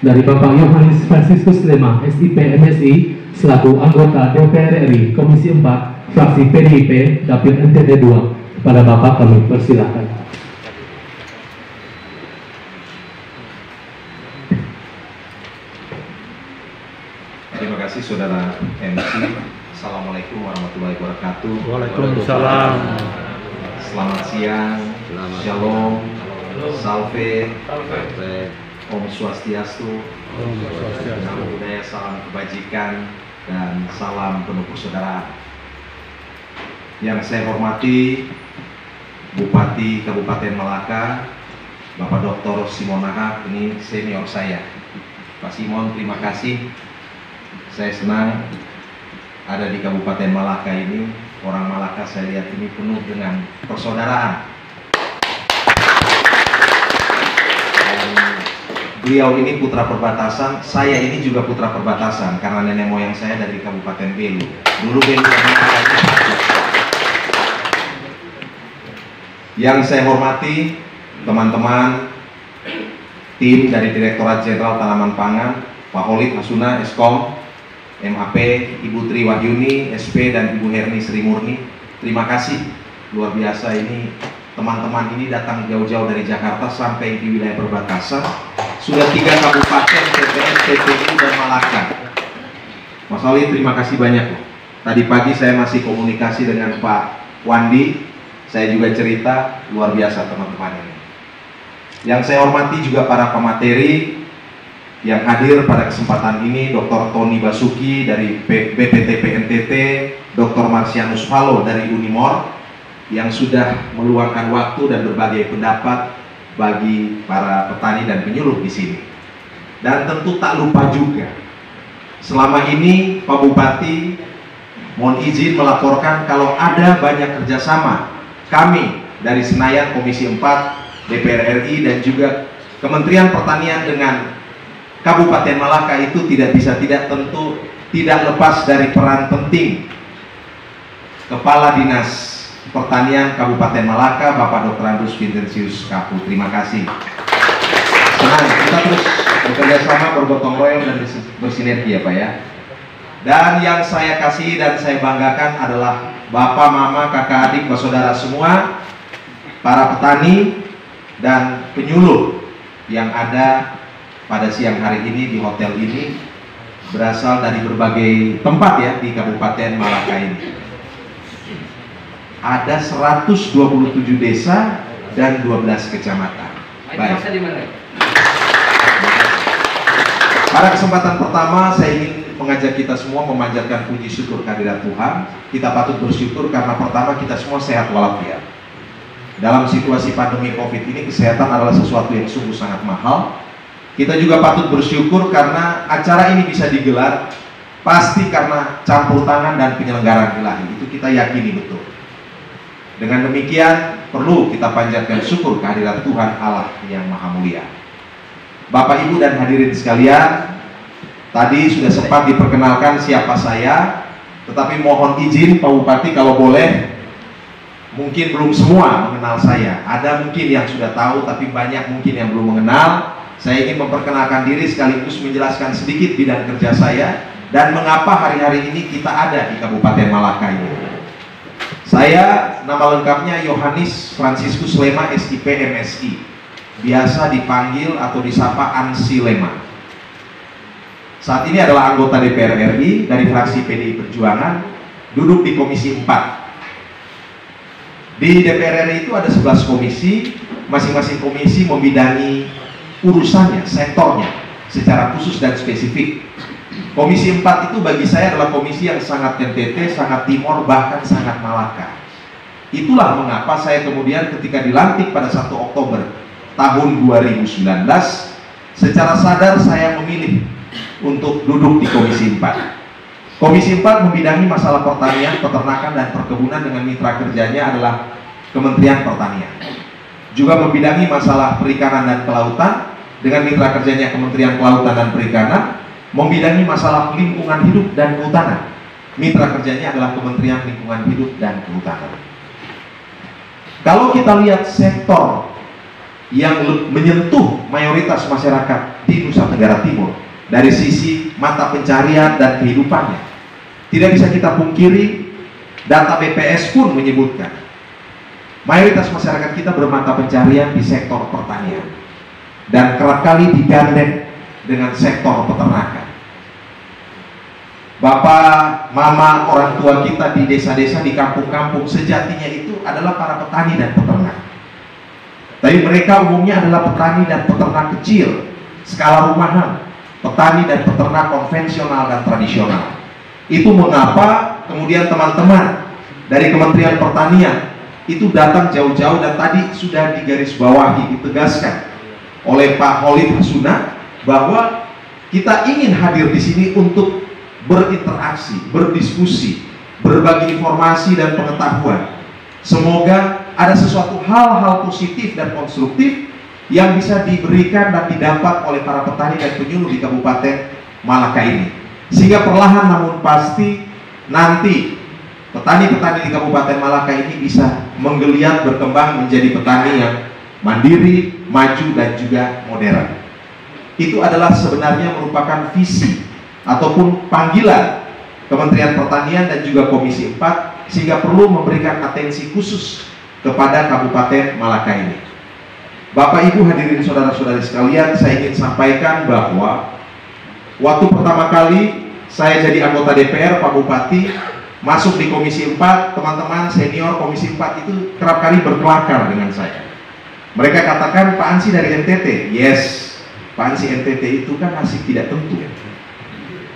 dari Bapak Yohanes Franciscus Lema, SIP MSI, selaku anggota DPR RI Komisi 4, fraksi PDIP, Dapil NTT 2. Kepada Bapak kami persilahkan. Terima kasih Saudara MC. Assalamualaikum warahmatullahi wabarakatuh. Waalaikumsalam. Selamat siang. Shalom. Salve. Om Swastiastu. Salam budaya, salam kebajikan, dan salam penuh persaudaraan. Yang saya hormati Bupati Kabupaten Malaka, Bapak Dr. Simon Nahak, ini senior saya. Pak Simon, terima kasih. Saya senang ada di Kabupaten Malaka ini. Orang Malaka saya lihat ini penuh dengan persaudaraan. Dan beliau ini putra perbatasan, saya ini juga putra perbatasan karena nenek moyang saya dari Kabupaten Belu. Dulu Belu yang saya hormati teman-teman tim dari Direktorat Jenderal Tanaman Pangan, Pak Holid Hasuna, Eskom, MAP, Ibu Tri Wahyuni, SP, dan Ibu Herni Sri Murni. Terima kasih, luar biasa ini teman-teman ini datang jauh-jauh dari Jakarta sampai di wilayah perbatasan. Sudah 3 kabupaten, TPS, TPU, dan Malaka. Mas Holid, terima kasih banyak. Tadi pagi saya masih komunikasi dengan Pak Wandi. Saya juga cerita, luar biasa teman-teman ini. Yang saya hormati juga para pemateri yang hadir pada kesempatan ini, Dr. Tony Basuki dari BPTP NTT, Dr. Marsianus Falo dari Unimor, yang sudah meluangkan waktu dan berbagai pendapat bagi para petani dan penyuluh di sini. Dan tentu tak lupa juga, selama ini Pak Bupati mohon izin melaporkan kalau ada banyak kerjasama kami dari Senayan Komisi 4, DPR RI, dan juga Kementerian Pertanian dengan Kabupaten Malaka itu tidak bisa tidak tentu tidak lepas dari peran penting Kepala Dinas Pertanian Kabupaten Malaka, Bapak Dr. Andrus Vincenzius Kapu. Terima kasih. Senang kita terus bekerja sama, bergotong royong dan bersinergi ya Pak ya. Dan yang saya kasih dan saya banggakan adalah Bapak, Mama, Kakak, Adik, Saudara semua, para petani dan penyuluh yang ada pada siang hari ini di hotel ini, berasal dari berbagai tempat ya di Kabupaten Malaka ini. Ada 127 desa dan 12 kecamatan. Baik. Pada kesempatan pertama saya ingin mengajak kita semua memanjatkan puji syukur kehadirat Tuhan. Kita patut bersyukur karena pertama kita semua sehat walafiat. Dalam situasi pandemi COVID ini kesehatan adalah sesuatu yang sungguh sangat mahal. Kita juga patut bersyukur karena acara ini bisa digelar pasti karena campur tangan dan penyelenggaraan ilahi. Itu kita yakini betul. Dengan demikian perlu kita panjatkan syukur kehadirat Tuhan Allah yang Maha Mulia. Bapak Ibu dan hadirin sekalian, tadi sudah sempat diperkenalkan siapa saya, tetapi mohon izin Pak Bupati kalau boleh, mungkin belum semua mengenal saya. Ada mungkin yang sudah tahu, tapi banyak mungkin yang belum mengenal. Saya ingin memperkenalkan diri sekaligus menjelaskan sedikit bidang kerja saya dan mengapa hari-hari ini kita ada di Kabupaten Malaka ini. Saya nama lengkapnya Yohanes Franciscus Lema, SIP MSI. Biasa dipanggil atau disapa Ansi Lema. Saat ini adalah anggota DPR RI dari fraksi PDI Perjuangan, duduk di Komisi 4. Di DPR RI itu ada 11 komisi, masing-masing komisi membidangi urusannya, sektornya, secara khusus dan spesifik. Komisi 4 itu bagi saya adalah komisi yang sangat NTT, sangat Timor, bahkan sangat Malaka. Itulah mengapa saya kemudian ketika dilantik pada 1 Oktober tahun 2019, secara sadar saya memilih untuk duduk di Komisi 4. Komisi 4 membidangi masalah pertanian, peternakan, dan perkebunan dengan mitra kerjanya adalah Kementerian Pertanian. Juga membidangi masalah perikanan dan kelautan dengan mitra kerjanya Kementerian Kelautan dan Perikanan. Membidangi masalah lingkungan hidup dan kehutanan. Mitra kerjanya adalah Kementerian Lingkungan Hidup dan Kehutanan. Kalau kita lihat sektor yang menyentuh mayoritas masyarakat di Nusa Tenggara Timur dari sisi mata pencarian dan kehidupannya. Tidak bisa kita pungkiri, data BPS pun menyebutkan mayoritas masyarakat kita bermata pencarian di sektor pertanian dan kerap kali digandeng dengan sektor peternakan. Bapak, mama, orang tua kita di desa-desa, di kampung-kampung sejatinya itu adalah para petani dan peternak. Tapi mereka umumnya adalah petani dan peternak kecil, skala rumahan, petani dan peternak konvensional dan tradisional. Itu mengapa kemudian teman-teman dari Kementerian Pertanian itu datang jauh-jauh dan tadi sudah digarisbawahi, ditegaskan oleh Pak Khalid Hasuna bahwa kita ingin hadir di sini untuk berinteraksi, berdiskusi, berbagi informasi dan pengetahuan. Semoga ada sesuatu hal-hal positif dan konstruktif yang bisa diberikan dan didapat oleh para petani dan penyuluh di Kabupaten Malaka ini, sehingga perlahan namun pasti nanti petani-petani di Kabupaten Malaka ini bisa menggeliat berkembang menjadi petani yang mandiri, maju dan juga modern. Itu adalah sebenarnya merupakan visi ataupun panggilan Kementerian Pertanian dan juga Komisi 4, sehingga perlu memberikan atensi khusus kepada Kabupaten Malaka ini. Bapak Ibu hadirin saudara-saudari sekalian, saya ingin sampaikan bahwa waktu pertama kali saya jadi anggota DPR, Pak Bupati masuk di Komisi 4, teman-teman senior Komisi 4 itu kerap kali berkelakar dengan saya. Mereka katakan, Pak Ansi dari NTT. Yes, Pak Ansi NTT itu kan nasib tidak tentu,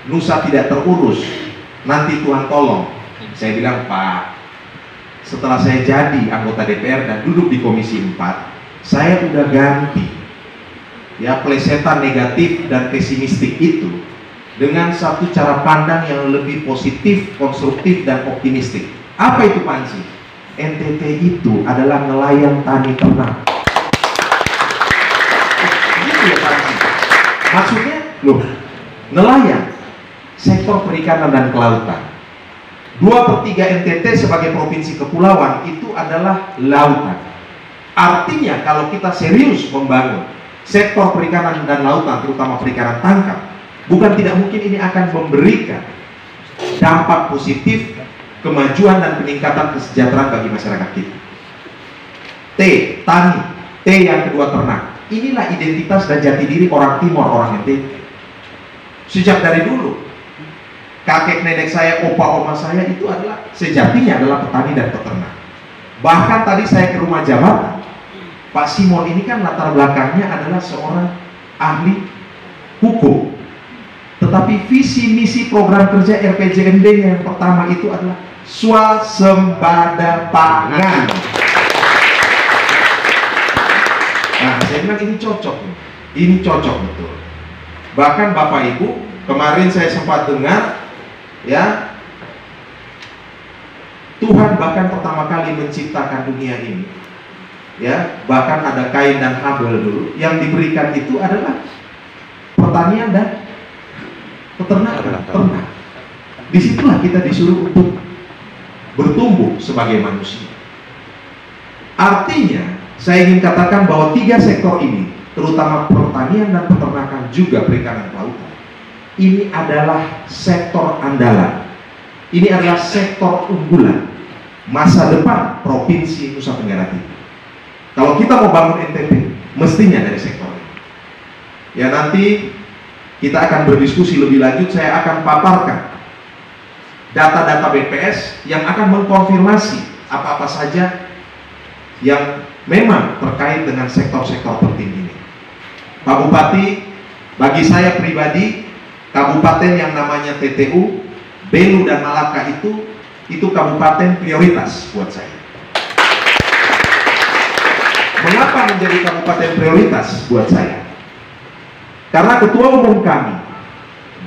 nusa tidak terurus, nanti Tuhan tolong. Saya bilang, Pak, setelah saya jadi anggota DPR dan duduk di Komisi 4, saya udah ganti ya plesetan negatif dan pesimistik itu dengan satu cara pandang yang lebih positif, konstruktif dan optimistik. Apa itu, Pak Ansi? NTT itu adalah nelayan tani ternak. Gitu ya, Pak Ansi. Maksudnya, loh, nelayan sektor perikanan dan kelautan. 2/3 NTT sebagai provinsi kepulauan itu adalah lautan. Artinya kalau kita serius membangun sektor perikanan dan lautan, terutama perikanan tangkap, bukan tidak mungkin ini akan memberikan dampak positif, kemajuan dan peningkatan kesejahteraan bagi masyarakat kita. T, tani. T yang kedua, ternak. Inilah identitas dan jati diri orang Timor, orang NTT. Sejak dari dulu kakek nenek saya, opa oma saya itu adalah sejatinya adalah petani dan peternak. Bahkan tadi saya ke rumah jabatan, Pak Simon ini kan latar belakangnya adalah seorang ahli hukum. Tetapi visi misi program kerja RPJMD yang pertama itu adalah swasembada pangan. Nah, saya bilang ini cocok, ini cocok betul. Bahkan Bapak Ibu, kemarin saya sempat dengar ya, Tuhan bahkan pertama kali menciptakan dunia ini ya, bahkan ada Kain dan Habel dulu, yang diberikan itu adalah pertanian dan peternak. Disitulah kita disuruh untuk bertumbuh sebagai manusia. Artinya saya ingin katakan bahwa 3 sektor ini, terutama pertanian dan peternakan juga perikanan kelautan, ini adalah sektor andalan. Ini adalah sektor unggulan masa depan Provinsi Nusa Tenggara Timur. Kalau kita mau bangun NTT, mestinya dari sektor ini. Ya, nanti kita akan berdiskusi lebih lanjut. Saya akan paparkan data-data BPS yang akan mengkonfirmasi apa-apa saja yang memang terkait dengan sektor-sektor penting ini. Pak Bupati, bagi saya pribadi, kabupaten yang namanya TTU, Belu dan Malaka itu kabupaten prioritas buat saya. Mengapa menjadi kabupaten prioritas buat saya? Karena ketua umum kami,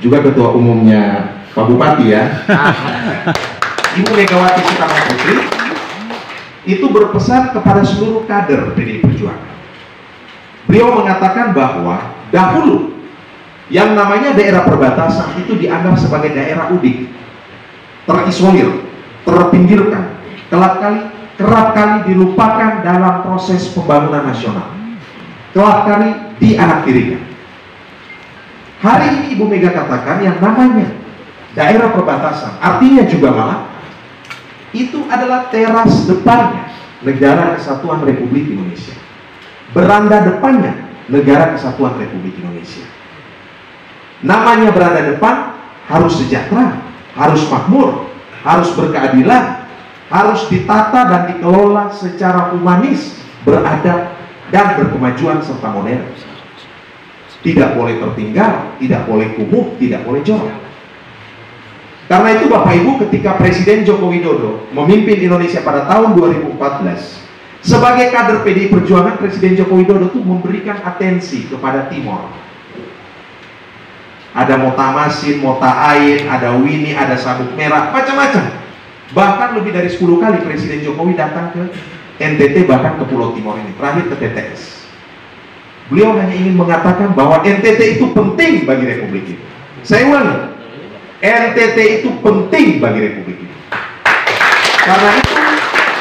juga ketua umumnya Pak Bupati ya, Ibu Megawati Soekarno Putri, itu berpesan kepada seluruh kader PDI Perjuangan. Beliau mengatakan bahwa dahulu yang namanya daerah perbatasan itu dianggap sebagai daerah udik, terisolir, terpinggirkan, kerap kali dilupakan dalam proses pembangunan nasional, kerap kali dianaktirikan. Hari ini Ibu Mega katakan yang namanya daerah perbatasan, artinya juga malah itu adalah teras depannya Negara Kesatuan Republik Indonesia, beranda depannya Negara Kesatuan Republik Indonesia. Namanya beranda depan harus sejahtera, harus makmur, harus berkeadilan, harus ditata dan dikelola secara humanis, beradab, dan berkemajuan serta modern. Tidak boleh tertinggal, tidak boleh kumuh, tidak boleh jorok. Karena itu Bapak Ibu, ketika Presiden Joko Widodo memimpin Indonesia pada tahun 2014, sebagai kader PDI Perjuangan, Presiden Joko Widodo itu memberikan atensi kepada Timor. Ada Motamasin, Motaain, ada Wini, ada Sabuk Merah, macam-macam. Bahkan lebih dari 10 kali Presiden Jokowi datang ke NTT, bahkan ke Pulau Timor ini, terakhir ke TTS. Beliau hanya ingin mengatakan bahwa NTT itu penting bagi Republik ini. Saya ulangi, NTT itu penting bagi Republik ini. Karena itu,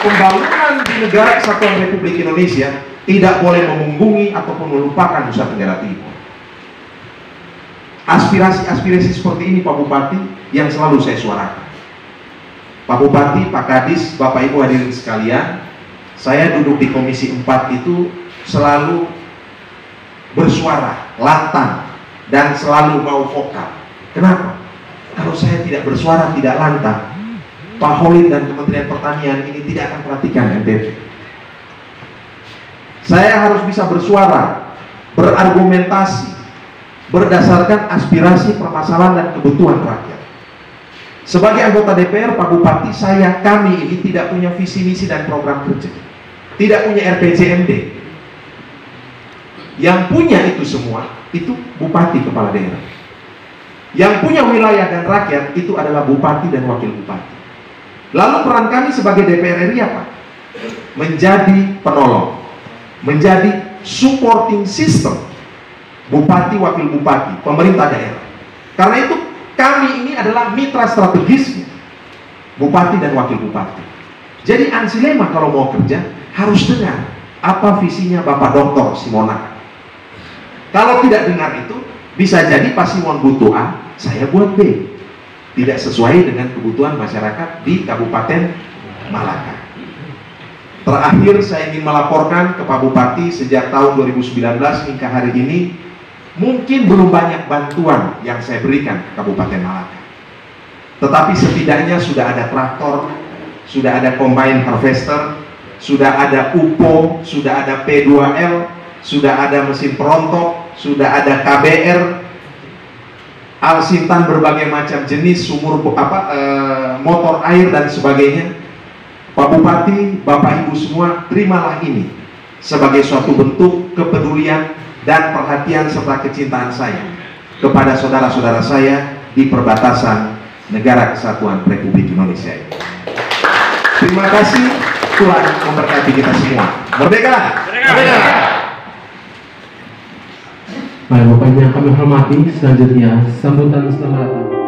pembangunan di Negara Kesatuan Republik Indonesia tidak boleh memunggungi ataupun melupakan Nusa Tenggara Timur. Aspirasi-aspirasi seperti ini Pak Bupati yang selalu saya suarakan. Pak Bupati, Pak Kadis, Bapak Ibu hadirin sekalian, saya duduk di Komisi 4 itu selalu bersuara, lantang, dan selalu mau vokal. Kenapa? Kalau saya tidak bersuara, tidak lantang, Pak Holid dan Kementerian Pertanian ini tidak akan perhatikan NTT. Saya harus bisa bersuara, berargumentasi, berdasarkan aspirasi, permasalahan, dan kebutuhan rakyat. Sebagai anggota DPR, Pak Bupati, kami ini tidak punya visi misi dan program kerja, tidak punya RPJMD. Yang punya itu semua, itu Bupati Kepala Daerah. Yang punya wilayah dan rakyat, itu adalah Bupati dan Wakil Bupati. Lalu peran kami sebagai DPR RI apa? Menjadi penolong, menjadi supporting system Bupati, Wakil Bupati, pemerintah daerah. Karena itu kami ini adalah mitra strategisnya Bupati dan Wakil Bupati. Jadi Ansilema kalau mau kerja harus dengar apa visinya Bapak Dr. Simonang. Kalau tidak dengar itu, bisa jadi Pak Simon butuh A, saya buat B. Tidak sesuai dengan kebutuhan masyarakat di Kabupaten Malaka. Terakhir saya ingin melaporkan ke Pak Bupati, sejak tahun 2019 hingga hari ini mungkin belum banyak bantuan yang saya berikan ke Kabupaten Malaka. Tetapi setidaknya sudah ada traktor, sudah ada combine harvester, sudah ada UPO, sudah ada P2L, sudah ada mesin perontok, sudah ada KBR, alsintan berbagai macam jenis, sumur motor air dan sebagainya. Pak Bupati, Bapak Ibu semua, terimalah ini sebagai suatu bentuk kepedulian dan perhatian serta kecintaan saya kepada saudara-saudara saya di perbatasan Negara Kesatuan Republik Indonesia. Terima kasih, Tuhan memberkati kita semua. Merdeka! Merdeka! Baik, Bapak yang kami hormati, selanjutnya sambutan selamat datang.